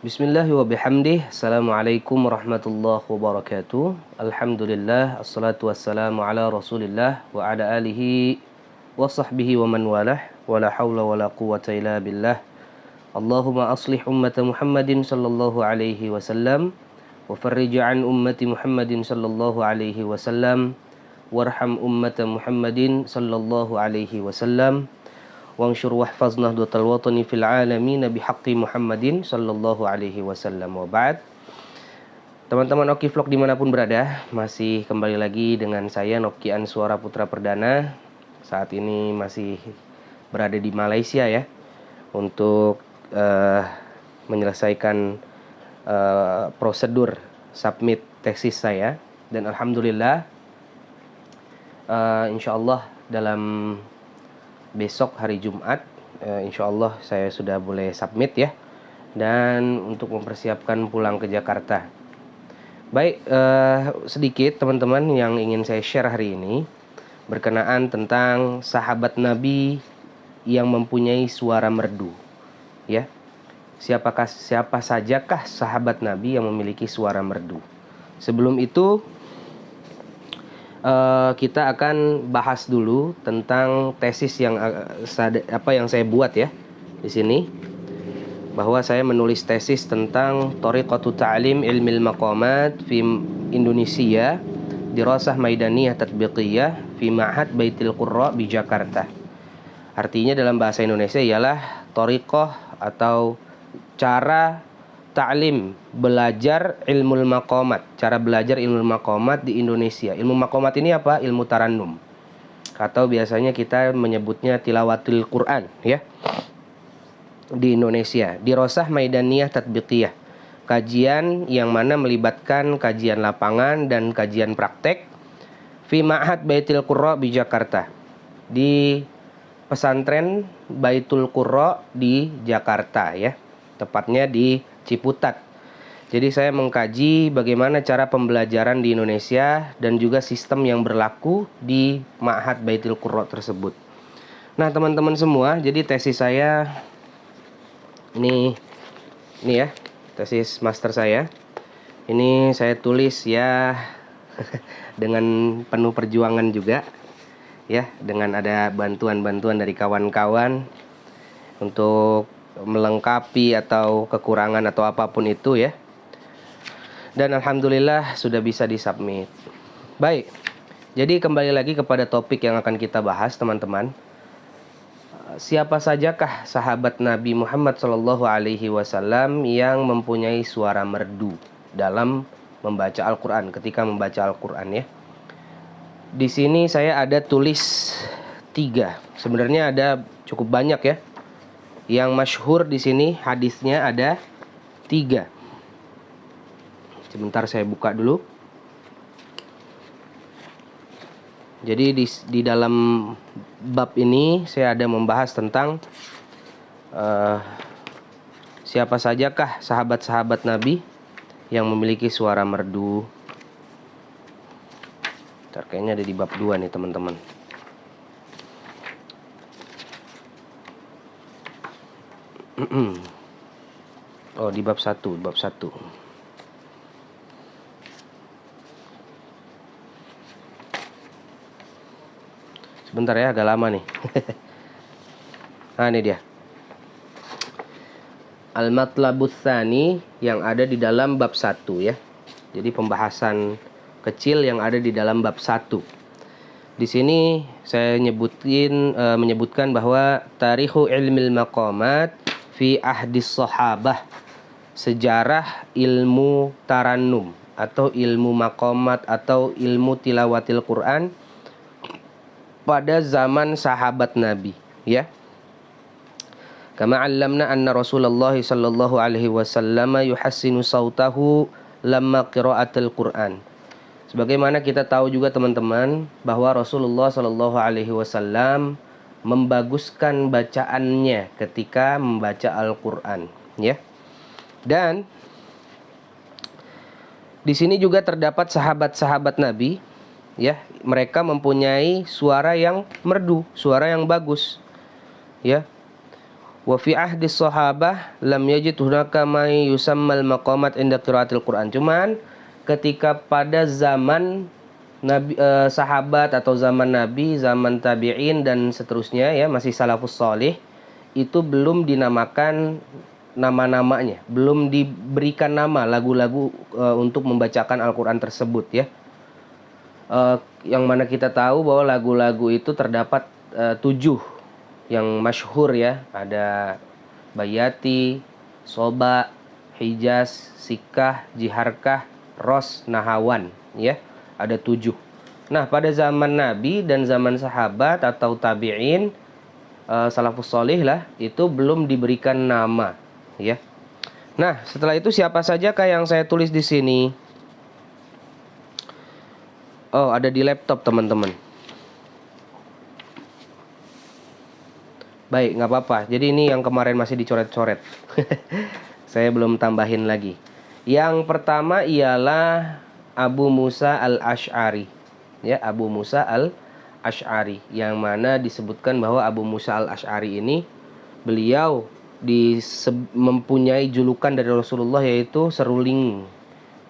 Bismillah wa bihamdih. Assalamualaikum warahmatullahi wabarakatuh. Alhamdulillah, assalatu wassalamu ala Rasulillah wa ala alihi wa sahbihi wa man walah. Wa la hawla wa la quwwata illa billah. Allahumma aslih ummata Muhammadin sallallahu alaihi wasallam wa farrij an ummati Muhammadin sallallahu alaihi wasallam warham ummata Muhammadin sallallahu alaihi wasallam Wangsyur wahfaz nahdlatal watani fil alamin bihaqqi Muhammadin sallallahu alaihi wasallam. Wa ba'd. Teman-teman Oki Vlog dimanapun berada, masih kembali lagi dengan saya Nopkian Suara Putra Perdana. Saat ini masih berada di Malaysia ya, untuk menyelesaikan prosedur submit tesis saya. Dan alhamdulillah, insyaallah dalam besok hari Jumat, insyaallah saya sudah boleh submit ya, dan untuk mempersiapkan pulang ke Jakarta. Baik, sedikit teman-teman yang ingin saya share hari ini berkenaan tentang sahabat Nabi yang mempunyai suara merdu ya. Siapa sajakah sahabat Nabi yang memiliki suara merdu? Sebelum itu kita akan bahas dulu tentang tesis yang saya buat ya di sini, bahwa saya menulis tesis tentang Thariqatu Ta'lim Ilmil Maqamat fi Indonesia Dirasah Maidaniyah Tatbiqiyah fi Ma'had Baitul Qurra di Jakarta. Artinya dalam bahasa Indonesia ialah thariqah atau cara ta'lim, belajar ilmul maqamat, cara belajar ilmu maqamat di Indonesia. Ilmu maqamat ini apa? Ilmu tarannum, atau biasanya kita menyebutnya tilawatul Quran ya, di Indonesia. Dirasah Maidaniyah Tatbiqiyah, kajian yang mana melibatkan kajian lapangan dan kajian praktek fi Ma'had Baitul Qurra di Jakarta, di pesantren Baitul Qurra di Jakarta ya, tepatnya di Ciputat. Jadi saya mengkaji bagaimana cara pembelajaran di Indonesia dan juga sistem yang berlaku di Ma'had Baitul Qurra tersebut. Nah teman-teman semua, jadi tesis saya ini ya, tesis master saya. Ini saya tulis ya dengan penuh perjuangan juga ya, dengan ada bantuan-bantuan dari kawan-kawan untuk melengkapi atau kekurangan atau apapun itu ya. Dan alhamdulillah sudah bisa disubmit. Baik, jadi kembali lagi kepada topik yang akan kita bahas teman-teman. Siapa sajakah sahabat Nabi Muhammad sallallahu alaihi wasallam yang mempunyai suara merdu dalam membaca Al-Quran, ketika membaca Al-Quran ya. Di sini saya ada tulis 3. Sebenarnya ada cukup banyak ya. Yang masyhur di sini hadisnya ada 3. Sebentar saya buka dulu. Jadi di dalam bab ini saya ada membahas tentang siapa sajakah sahabat-sahabat Nabi yang memiliki suara merdu. Kayaknya ada di bab 2 nih teman-teman. Oh, di bab 1, bab 1. Sebentar ya, agak lama nih. Nah, ini dia. Al-Matlabus Tsani yang ada di dalam bab 1 ya. Jadi pembahasan kecil yang ada di dalam bab 1. Di sini saya menyebutkan bahwa Tarikhu Ilmil Maqamat fi Ahdis Sahabah, sejarah ilmu tarannum atau ilmu maqamat atau ilmu tilawatil Quran pada zaman sahabat Nabi ya. Kama 'allamna anna Rasulullah sallallahu alaihi wasallam yuhassinu sautahu lamma qira'atul Quran. Sebagaimana kita tahu juga teman-teman bahwa Rasulullah sallallahu alaihi wasallam membaguskan bacaannya ketika membaca Al-Quran ya. Dan di sini juga terdapat sahabat-sahabat Nabi ya, mereka mempunyai suara yang merdu, suara yang bagus ya. Wa fi ahdi sahabah lam yajid hunaka ma yusammal maqamat inda qiraatil Quran. Cuman ketika pada zaman Nabi, sahabat atau zaman Nabi, zaman tabi'in dan seterusnya ya, masih salafus solih, itu belum dinamakan nama-namanya, belum diberikan nama lagu-lagu untuk membacakan Al-Quran tersebut ya. Yang mana kita tahu bahwa lagu-lagu itu terdapat 7 yang masyhur ya, ada Bayati, Soba, Hijaz, Sikah, Jiharkah, Ros, Nahawan ya. Ada 7. Nah, pada zaman Nabi dan zaman sahabat atau tabi'in, salafus solih lah, itu belum diberikan nama ya. Nah, setelah itu siapa sajakah yang saya tulis di sini? Oh, ada di laptop teman-teman. Baik, nggak apa-apa. Jadi ini yang kemarin masih dicoret-coret. Saya belum tambahin lagi. Yang pertama ialah Abu Musa al-Ash'ari. Ya, Abu Musa al-Ash'ari. Yang mana disebutkan bahwa Abu Musa al-Ash'ari ini, beliau mempunyai julukan dari Rasulullah, yaitu seruling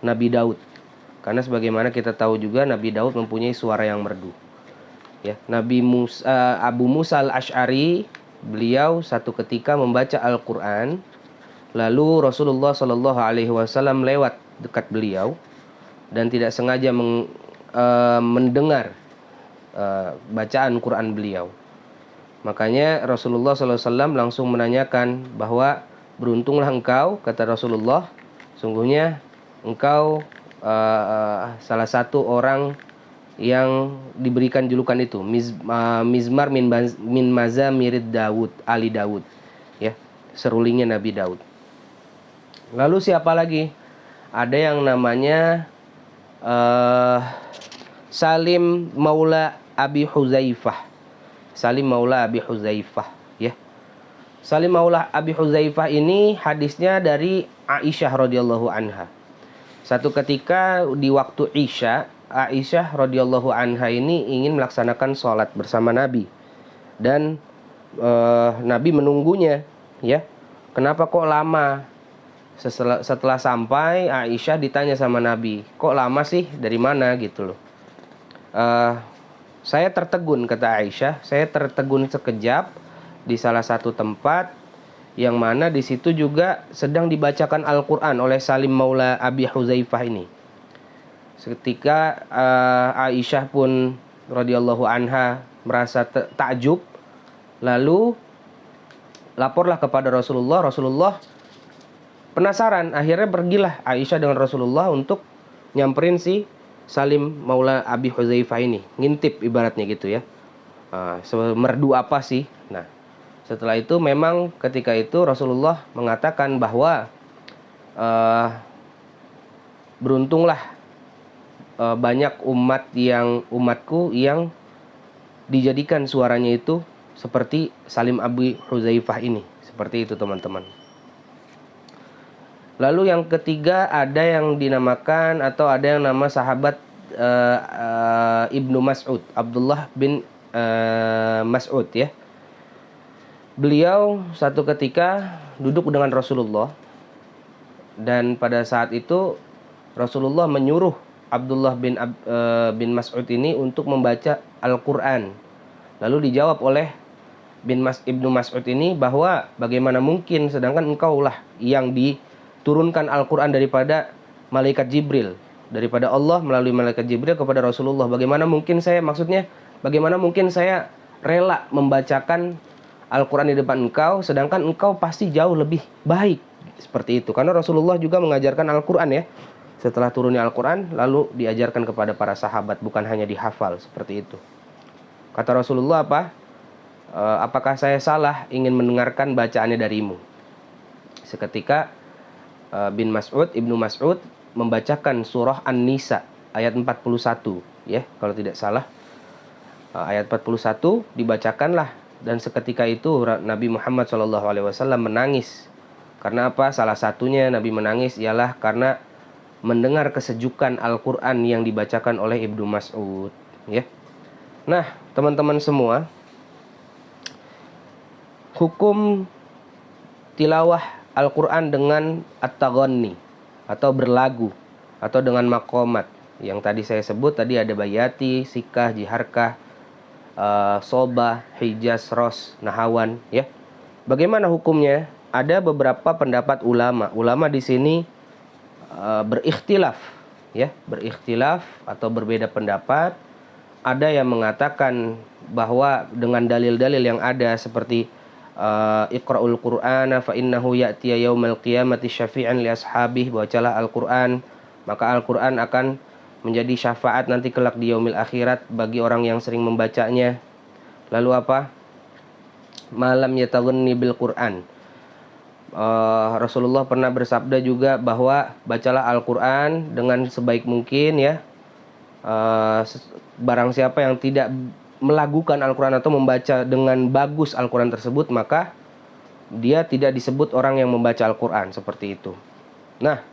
Nabi Daud. Karena sebagaimana kita tahu juga Nabi Daud mempunyai suara yang merdu. Ya, Abu Musa al-Ash'ari, beliau satu ketika membaca Al-Quran, lalu Rasulullah SAW lewat dekat beliau dan tidak sengaja mendengar bacaan Quran beliau. Makanya Rasulullah SAW langsung menanyakan bahwa beruntunglah engkau, kata Rasulullah, sungguhnya engkau salah satu orang yang diberikan julukan itu, Mizmar min Mazamirid Daud, Ali Daud ya, serulingnya Nabi Daud. Lalu siapa lagi? Ada yang namanya Salim Maula Abi Huzaifah. Salim Maula Abi Huzaifah ya. Salim Maula Abi Huzaifah ini hadisnya dari Aisyah radhiyallahu anha. Satu ketika di waktu Isya, Aisyah radhiyallahu anha ini ingin melaksanakan sholat bersama Nabi. Dan Nabi menunggunya ya. Kenapa kok lama? Setelah sampai, Aisyah ditanya sama Nabi, kok lama sih, dari mana gitu loh. Saya tertegun, kata Aisyah, saya tertegun sekejap di salah satu tempat yang mana di situ juga sedang dibacakan Al-Quran oleh Salim Maula Abi Huzaifah ini. Seketika Aisyah pun radhiyallahu anha merasa takjub, lalu laporlah kepada Rasulullah. Rasulullah penasaran, akhirnya pergilah Aisyah dengan Rasulullah untuk nyamperin si Salim Maula Abi Huzaifah ini, ngintip ibaratnya gitu ya. Merdu apa sih? Nah, setelah itu memang ketika itu Rasulullah mengatakan bahwa beruntunglah banyak umatku yang dijadikan suaranya itu seperti Salim Abi Huzaifah ini. Seperti itu teman-teman. Lalu yang ketiga ada yang dinamakan atau ada yang nama sahabat Ibnu Mas'ud, Abdullah bin Mas'ud ya. Beliau satu ketika duduk dengan Rasulullah, dan pada saat itu Rasulullah menyuruh Abdullah bin Mas'ud ini untuk membaca Al-Quran. Lalu dijawab oleh Ibnu Mas'ud ini bahwa bagaimana mungkin, sedangkan engkau lah yang diturunkan Al-Quran daripada malaikat Jibril, daripada Allah melalui malaikat Jibril kepada Rasulullah. Bagaimana mungkin saya rela membacakan Al-Quran di depan engkau, sedangkan engkau pasti jauh lebih baik. Seperti itu. Karena Rasulullah juga mengajarkan Al-Quran ya. Setelah turunnya Al-Quran, lalu diajarkan kepada para sahabat, bukan hanya dihafal. Seperti itu. Kata Rasulullah apa? Apakah saya salah ingin mendengarkan bacaannya darimu? Seketika Ibnu Mas'ud membacakan surah An-Nisa ayat 41 ya, kalau tidak salah. Ayat 41 dibacakanlah, dan seketika itu Nabi Muhammad SAW menangis. Karena apa? Salah satunya Nabi menangis ialah karena mendengar kesejukan Al-Quran yang dibacakan oleh Ibnu Mas'ud ya. Nah teman-teman semua, hukum tilawah Al-Quran dengan at-taghanni atau berlagu atau dengan maqamat. Yang tadi saya sebut tadi ada bayati, sikah, jiharkah, sobah, hijaz, ros, nahawan, ya. Bagaimana hukumnya? Ada beberapa pendapat ulama. Ulama di sini berikhtilaf, ya, berikhtilaf atau berbeda pendapat. Ada yang mengatakan bahwa dengan dalil-dalil yang ada seperti Iqra'ul Qur'ana fa innahu ya'tiya yaumal qiyamati syafi'an li ashabih, bacalah Al-Qur'an maka Al-Qur'an akan menjadi syafaat nanti kelak di yaumil akhirat bagi orang yang sering membacanya. Lalu apa? Malam yataghanni bil Qur'an. Rasulullah pernah bersabda juga bahwa bacalah Al-Qur'an dengan sebaik mungkin, ya. Barang siapa yang tidak melakukan Al-Quran atau membaca dengan bagus Al-Quran tersebut, maka dia tidak disebut orang yang membaca Al-Quran, seperti itu. Nah,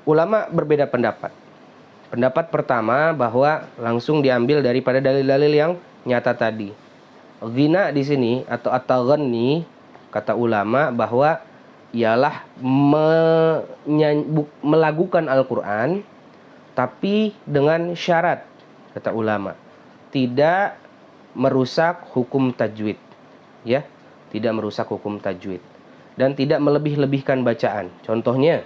ulama berbeda pendapat. Pendapat pertama bahwa langsung diambil daripada dalil-dalil yang nyata tadi. Ghina di sini atau at-taghanni, kata ulama bahwa ialah melakukan Al-Quran tapi dengan syarat, kata ulama, tidak merusak hukum tajwid, ya, tidak merusak hukum tajwid dan tidak melebih-lebihkan bacaan. Contohnya,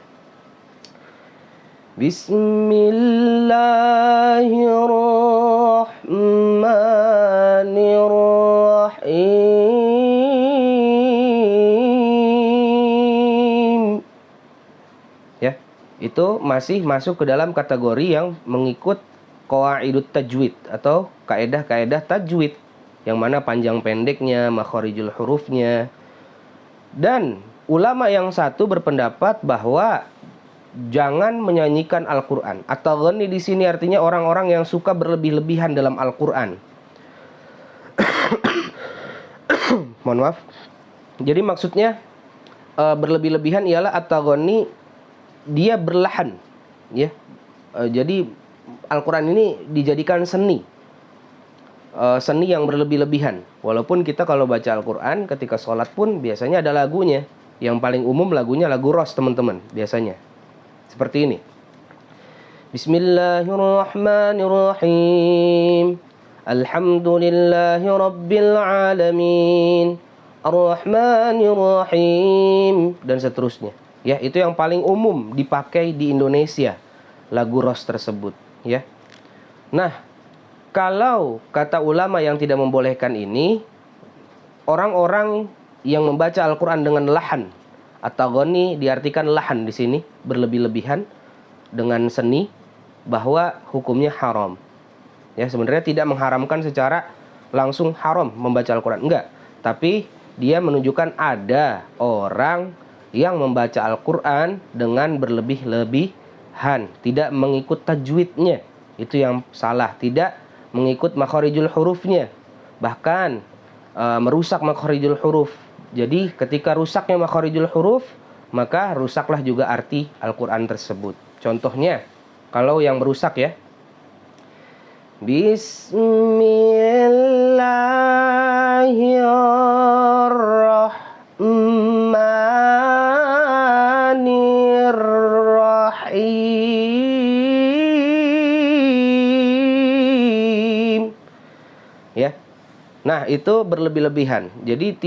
Bismillahirrahmanirrahim, ya, itu masih masuk ke dalam kategori yang mengikut qawaidut tajwid atau kaedah-kaedah tajwid, yang mana panjang pendeknya, makharijul hurufnya. Dan ulama yang satu berpendapat bahwa jangan menyanyikan Al-Qur'an. At-taghanni di sini artinya orang-orang yang suka berlebih-lebihan dalam Al-Qur'an. Mohon maaf. Jadi maksudnya berlebih-lebihan ialah at-taghanni, dia berlahan, ya. Jadi Al-Quran ini dijadikan seni yang berlebih-lebihan. Walaupun kita kalau baca Al-Quran ketika sholat pun biasanya ada lagunya. Yang paling umum lagunya lagu ros, teman-teman, biasanya seperti ini. Bismillahirrahmanirrahim. Alhamdulillahi rabbil alamin. Ar-Rahmanirrahim, dan seterusnya. Ya, itu yang paling umum dipakai di Indonesia, lagu ros tersebut, ya. Nah, kalau kata ulama yang tidak membolehkan ini, orang-orang yang membaca Al-Quran dengan lahan, at-taghanni diartikan lahan di sini, berlebih-lebihan dengan seni, bahwa hukumnya haram. Ya, sebenarnya tidak mengharamkan secara langsung haram membaca Al-Quran, enggak. Tapi dia menunjukkan ada orang yang membaca Al-Quran dengan berlebih-lebihan, tidak mengikut tajwidnya. Itu yang salah, tidak mengikut makharijul hurufnya, bahkan merusak makharijul huruf. Jadi ketika rusaknya makharijul huruf, maka rusaklah juga arti Al-Quran tersebut. Contohnya, kalau yang merusak, ya, Bismillahirrahmanirrahim, ya. Nah, itu berlebih-lebihan. Jadi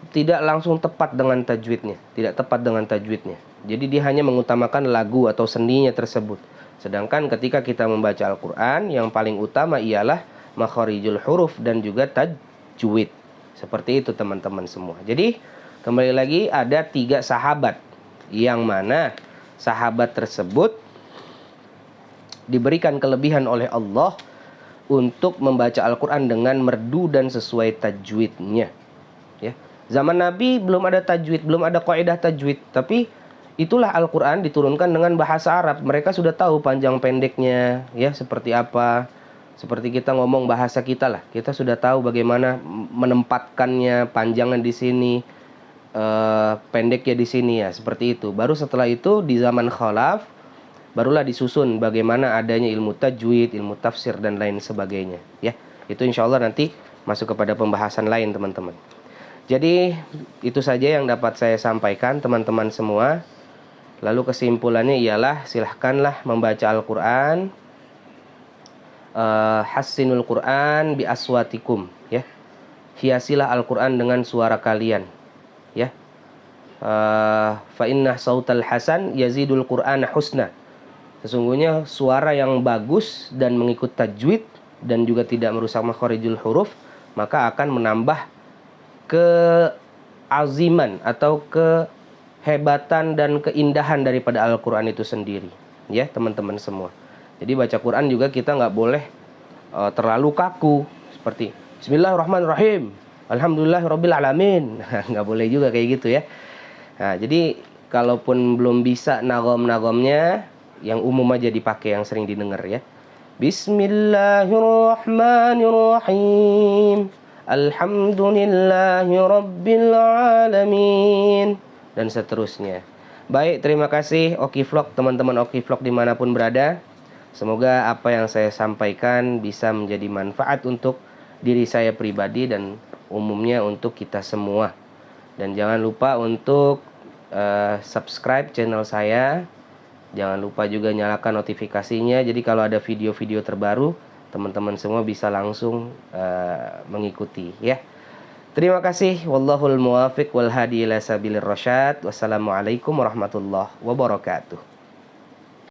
tidak langsung tepat dengan tajwidnya, tidak tepat dengan tajwidnya. Jadi dia hanya mengutamakan lagu atau seninya tersebut. Sedangkan ketika kita membaca Al-Quran, yang paling utama ialah makharijul huruf dan juga tajwid. Seperti itu, teman-teman semua. Jadi kembali lagi, ada 3 sahabat, yang mana sahabat tersebut diberikan kelebihan oleh Allah untuk membaca Al-Quran dengan merdu dan sesuai tajwidnya, ya. Zaman Nabi belum ada tajwid, belum ada kaidah tajwid, tapi itulah Al-Quran diturunkan dengan bahasa Arab. Mereka sudah tahu panjang pendeknya, ya, seperti apa. Seperti kita ngomong bahasa kita lah, kita sudah tahu bagaimana menempatkannya, panjangan di sini, pendeknya di sini, ya, seperti itu. Baru setelah itu di zaman khalaf barulah disusun bagaimana adanya ilmu tajwid, ilmu tafsir dan lain sebagainya, ya. Itu insya Allah nanti masuk kepada pembahasan lain, teman-teman. Jadi itu saja yang dapat saya sampaikan teman-teman semua. Lalu kesimpulannya ialah silahkanlah membaca Al-Quran, hassinul Quran bi aswatikum, ya. Hiasilah Al-Quran dengan suara kalian, ya. Fa inna sautal hasan yazidul Quran husna. Sesungguhnya suara yang bagus dan mengikut tajwid dan juga tidak merusak makharijul huruf, maka akan menambah keaziman atau kehebatan dan keindahan daripada Al-Quran itu sendiri, ya teman-teman semua. Jadi baca Quran juga kita nggak boleh terlalu kaku seperti Bismillahirrahmanirrahim, Alhamdulillahirabbil alamin. Nggak boleh juga kayak gitu ya. Nah, jadi kalaupun belum bisa nagom-nagomnya, yang umum aja dipakai, yang sering didengar ya. Bismillahirrahmanirrahim, Alhamdulillahirabbil alamin, dan seterusnya. Baik, terima kasih Oki Vlog, teman-teman Oki Vlog dimanapun berada. Semoga apa yang saya sampaikan bisa menjadi manfaat untuk diri saya pribadi dan umumnya untuk kita semua. Dan jangan lupa untuk subscribe channel saya. Jangan lupa juga nyalakan notifikasinya. Jadi kalau ada video-video terbaru, teman-teman semua bisa langsung mengikuti ya. Terima kasih. Wallahul muwafiq wal hadi ila sabilir rasyad. Wassalamualaikum warahmatullahi wabarakatuh.